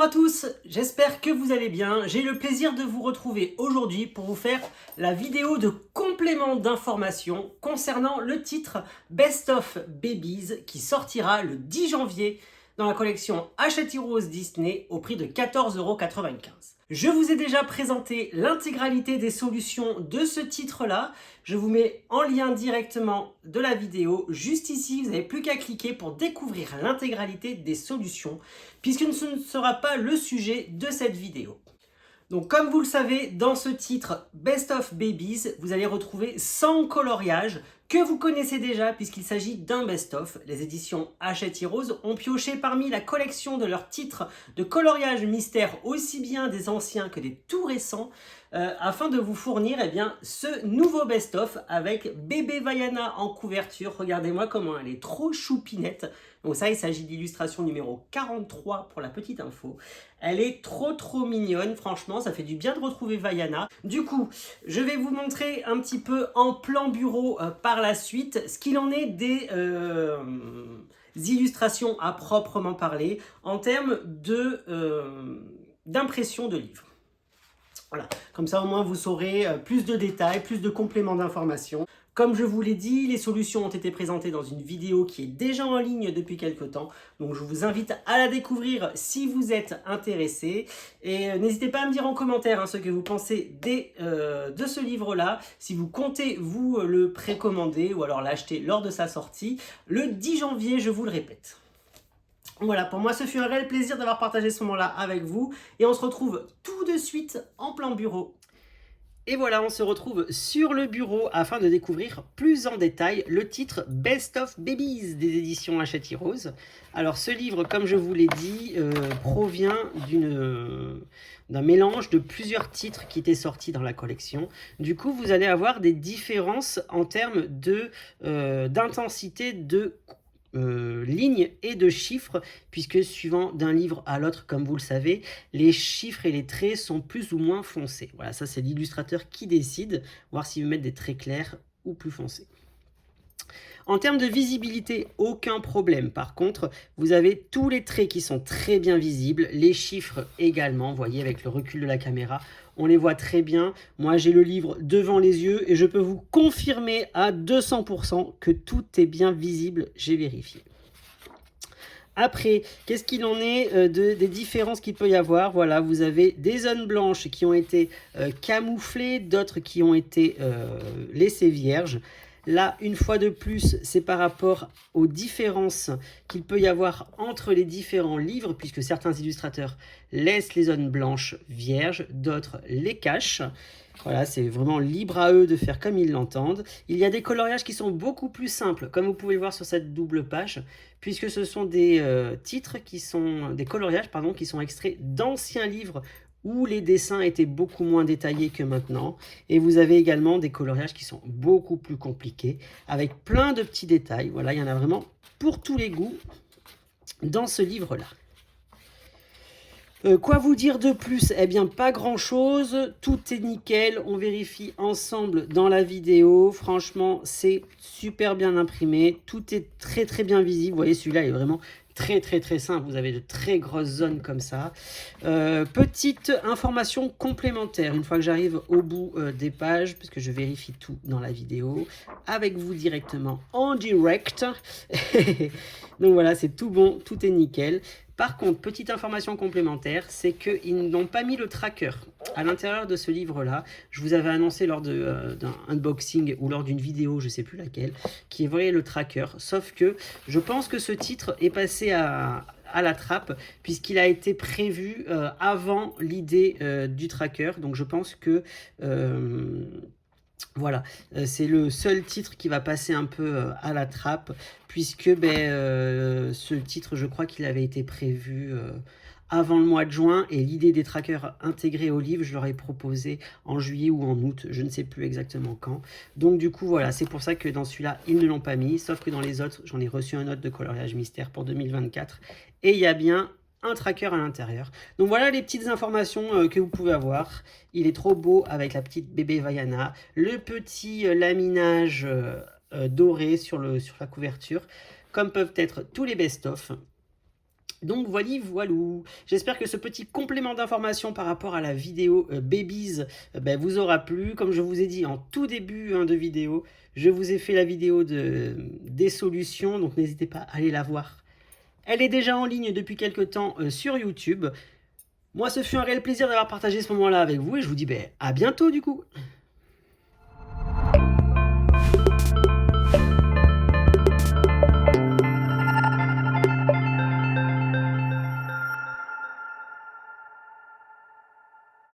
Bonjour à tous, j'espère que vous allez bien. J'ai le plaisir de vous retrouver aujourd'hui pour vous faire la vidéo de complément d'information concernant le titre Best of Babies qui sortira le 10 janvier dans la collection Hachette Heroes Disney au prix de 14,95 €. Je vous ai déjà présenté l'intégralité des solutions de ce titre-là. Je vous mets en lien directement de la vidéo juste ici. Vous n'avez plus qu'à cliquer pour découvrir l'intégralité des solutions puisque ce ne sera pas le sujet de cette vidéo. Donc comme vous le savez, dans ce titre Best of Babies, vous allez retrouver 100 coloriages que vous connaissez déjà puisqu'il s'agit d'un best-of. Les éditions Hachette Heroes ont pioché parmi la collection de leurs titres de coloriage mystère, aussi bien des anciens que des tout récents, afin de vous fournir ce nouveau best-of avec bébé Vaiana en couverture. Regardez-moi comment elle est trop choupinette. Donc ça, il s'agit d'illustration numéro 43 pour la petite info. Elle est trop mignonne, franchement, ça fait du bien de retrouver Vaiana. Du coup, je vais vous montrer un petit peu en plan bureau par la suite ce qu'il en est des illustrations à proprement parler en termes d'impression de livres. Voilà, comme ça au moins vous saurez plus de détails, plus de compléments d'informations. Comme je vous l'ai dit, les solutions ont été présentées dans une vidéo qui est déjà en ligne depuis quelques temps. Donc je vous invite à la découvrir si vous êtes intéressé. Et n'hésitez pas à me dire en commentaire ce que vous pensez de ce livre-là. Si vous comptez vous le précommander ou alors l'acheter lors de sa sortie, le 10 janvier, je vous le répète. Voilà, pour moi, ce fut un réel plaisir d'avoir partagé ce moment-là avec vous. Et on se retrouve tout de suite en plan bureau. Et voilà, on se retrouve sur le bureau afin de découvrir plus en détail le titre Best of Babies des éditions Hachette Heroes. Alors ce livre, comme je vous l'ai dit, provient d'un mélange de plusieurs titres qui étaient sortis dans la collection. Du coup, vous allez avoir des différences en termes d'intensité de lignes et de chiffres, puisque suivant d'un livre à l'autre, comme vous le savez, les chiffres et les traits sont plus ou moins foncés. Voilà, ça c'est l'illustrateur qui décide, voir s'il veut mettre des traits clairs ou plus foncés. En termes de visibilité, aucun problème. Par contre, vous avez tous les traits qui sont très bien visibles, les chiffres également, vous voyez avec le recul de la caméra, on les voit très bien. Moi, j'ai le livre devant les yeux et je peux vous confirmer à 200% que tout est bien visible, j'ai vérifié. Après, qu'est-ce qu'il en est des différences qu'il peut y avoir? Voilà, vous avez des zones blanches qui ont été camouflées, d'autres qui ont été laissées vierges. Là, une fois de plus, c'est par rapport aux différences qu'il peut y avoir entre les différents livres, puisque certains illustrateurs laissent les zones blanches vierges, d'autres les cachent. Voilà, c'est vraiment libre à eux de faire comme ils l'entendent. Il y a des coloriages qui sont beaucoup plus simples, comme vous pouvez le voir sur cette double page, puisque ce sont des des coloriages qui sont extraits d'anciens livres où les dessins étaient beaucoup moins détaillés que maintenant. Et vous avez également des coloriages qui sont beaucoup plus compliqués, avec plein de petits détails. Voilà, il y en a vraiment pour tous les goûts dans ce livre-là. Quoi vous dire de plus? Eh bien, pas grand-chose. Tout est nickel. On vérifie ensemble dans la vidéo. Franchement, c'est super bien imprimé. Tout est très bien visible. Vous voyez, celui-là est vraiment très simple. Vous avez de très grosses zones comme ça. Petite information complémentaire, une fois que j'arrive au bout des pages, puisque je vérifie tout dans la vidéo, avec vous directement en direct. Donc voilà, c'est tout bon, tout est nickel. Par contre, petite information complémentaire, c'est qu'ils n'ont pas mis le tracker à l'intérieur de ce livre-là. Je vous avais annoncé lors d'un unboxing ou lors d'une vidéo, je ne sais plus laquelle, qui est vrai le tracker. Sauf que je pense que ce titre est passé à la trappe puisqu'il a été prévu avant l'idée du tracker. Donc je pense que voilà, c'est le seul titre qui va passer un peu à la trappe, puisque ce titre, je crois qu'il avait été prévu avant le mois de juin, et l'idée des trackers intégrés au livre, je leur ai proposé en juillet ou en août, je ne sais plus exactement quand. Donc du coup, voilà, c'est pour ça que dans celui-là, ils ne l'ont pas mis, sauf que dans les autres, j'en ai reçu un autre de coloriage mystère pour 2024, et il y a bien un tracker à l'intérieur. Donc voilà les petites informations que vous pouvez avoir. Il est trop beau avec la petite bébé Vaiana, le petit laminage doré sur la couverture, comme peuvent être tous les best-of. Donc voili voilou. J'espère que ce petit complément d'information par rapport à la vidéo Babies vous aura plu. Comme je vous ai dit en tout début de vidéo, je vous ai fait la vidéo des solutions, donc n'hésitez pas à aller la voir. Elle est déjà en ligne depuis quelques temps sur YouTube. Moi, ce fut un réel plaisir d'avoir partagé ce moment-là avec vous et je vous dis à bientôt du coup.